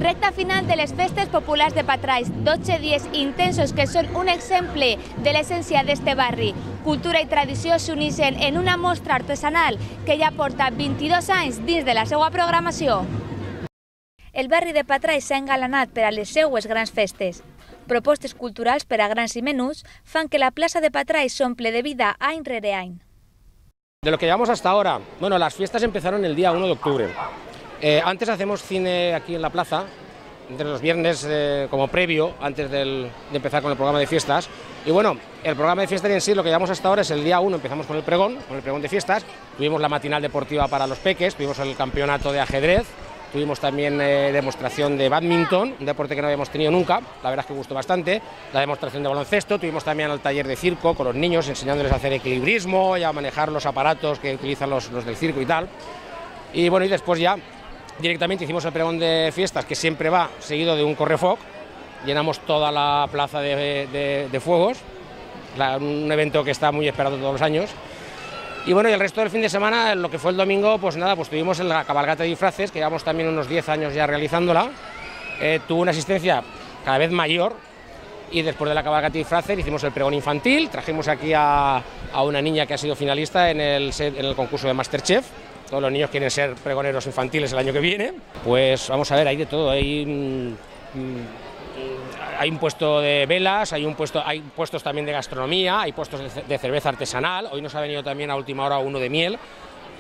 Recta final de les festes populars de Patrais, 12 dies intensos que són un exemple de l'essència d'este barri. Cultura i tradició s'uneixen en una mostra artesanal que ja porta 22 anys dins de la seva programació. El barri de Patrais s'ha engalanat per a les seues grans festes. Propostes culturals per a grans i menuts fan que la plaça de Patrais s'omple de vida any rere any. De lo que llevamos hasta ahora, bueno, las fiestas empezaron el día 1 de octubre. Antes hacemos cine aquí en la plaza, entre los viernes como previo, antes de empezar con el programa de fiestas. Y bueno, el programa de fiestas en sí, lo que llevamos hasta ahora es el día 1, empezamos con el pregón de fiestas, tuvimos la matinal deportiva para los peques, tuvimos el campeonato de ajedrez, tuvimos también demostración de bádminton, un deporte que no habíamos tenido nunca, la verdad es que gustó bastante, la demostración de baloncesto, tuvimos también el taller de circo con los niños, enseñándoles a hacer equilibrismo y a manejar los aparatos que utilizan los del circo y tal. Y bueno, y después ya directamente hicimos el pregón de fiestas, que siempre va seguido de un correfoc, llenamos toda la plaza de fuegos, un evento que está muy esperado todos los años. Y bueno, y el resto del fin de semana, lo que fue el domingo, pues nada, pues tuvimos la cabalgata de disfraces, que llevamos también unos 10 años ya realizándola, tuvo una asistencia cada vez mayor, y después de la cabalgata de disfraces hicimos el pregón infantil, trajimos aquí a una niña que ha sido finalista en el concurso de Masterchef. Todos los niños quieren ser pregoneros infantiles el año que viene. Pues vamos a ver, hay de todo, hay un puesto de velas, hay puestos también de gastronomía, hay puestos de cerveza artesanal, hoy nos ha venido también a última hora uno de miel,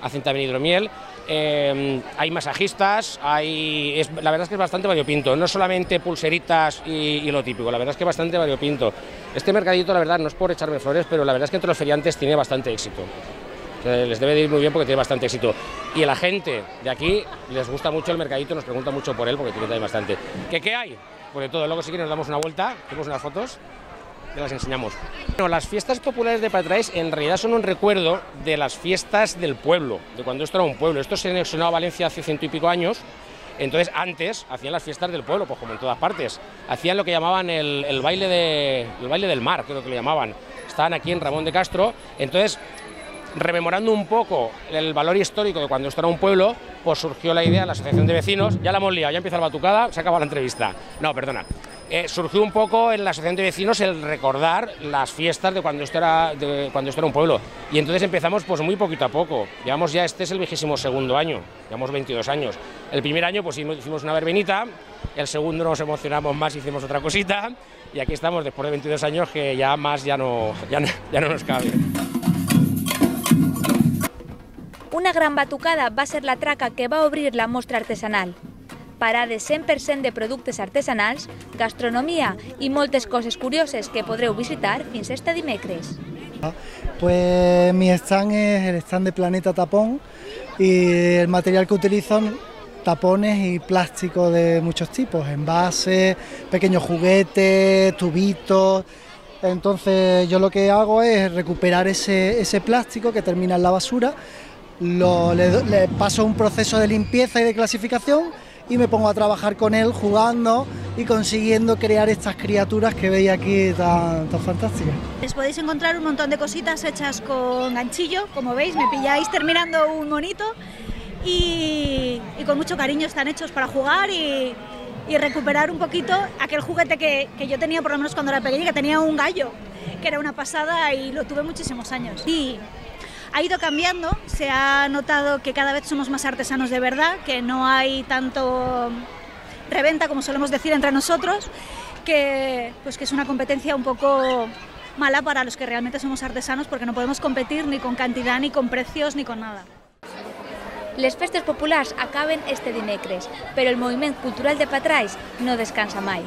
hacen también hidromiel, hay masajistas, la verdad es que es bastante variopinto, no solamente pulseritas y lo típico, la verdad es que es bastante variopinto. Este mercadito, la verdad, no es por echarme flores, pero la verdad es que entre los feriantes tiene bastante éxito. Les debe de ir muy bien porque tiene bastante éxito. Y a la gente de aquí les gusta mucho el mercadito, nos pregunta mucho por él porque tiene también bastante. ¿Qué hay? Pues de todo. Luego si quieren nos damos una vuelta, hacemos unas fotos y las enseñamos. Bueno, las fiestas populares de Patrais en realidad son un recuerdo de las fiestas del pueblo, de cuando esto era un pueblo. Esto se anexionó a Valencia hace 100 y pico años. Entonces antes hacían las fiestas del pueblo, pues como en todas partes. Hacían lo que llamaban el baile del mar, creo que lo llamaban. Estaban aquí en Ramón de Castro. Entonces, rememorando un poco el valor histórico de cuando esto era un pueblo, pues surgió la idea de la asociación de vecinos, ya la hemos liado, ya empieza la batucada, se acaba la entrevista. No, perdona. Surgió un poco en la asociación de vecinos el recordar las fiestas de cuando esto era un pueblo. Y entonces empezamos pues muy poquito a poco. Llevamos ya, este es el 22º año, llevamos 22 años. El primer año pues hicimos una verbenita, el segundo nos emocionamos más, hicimos otra cosita, y aquí estamos después de 22 años que ya más ya no nos cabe. Una gran batucada va ser la traca que va obrir la mostra artesanal. Parades 100% de productes artesanals, gastronomia i moltes coses curioses que podreu visitar fins este dimecres. Pues mi stand es el stand de Planeta Tapón y el material que utilizan tapones y plástico de muchos tipos, envases, pequeños juguetes, tubitos. Entonces yo lo que hago es recuperar ese plástico que termina en la basura, le paso un proceso de limpieza y de clasificación y me pongo a trabajar con él jugando y consiguiendo crear estas criaturas que veis aquí tan fantásticas. Les podéis encontrar un montón de cositas hechas con ganchillo, como veis, me pilláis terminando un monito y con mucho cariño están hechos para jugar y recuperar un poquito aquel juguete que yo tenía, por lo menos cuando era pequeña, que tenía un gallo, que era una pasada y lo tuve muchísimos años. Y ha ido cambiando, se ha notado que cada vez somos más artesanos de verdad, que no hay tanto reventa, como solemos decir entre nosotros, que es una competencia un poco mala para los que realmente somos artesanos, porque no podemos competir ni con cantidad, ni con precios, ni con nada. Les festes populars acaben este dimecres, però el moviment cultural de Patrais no descansa mai.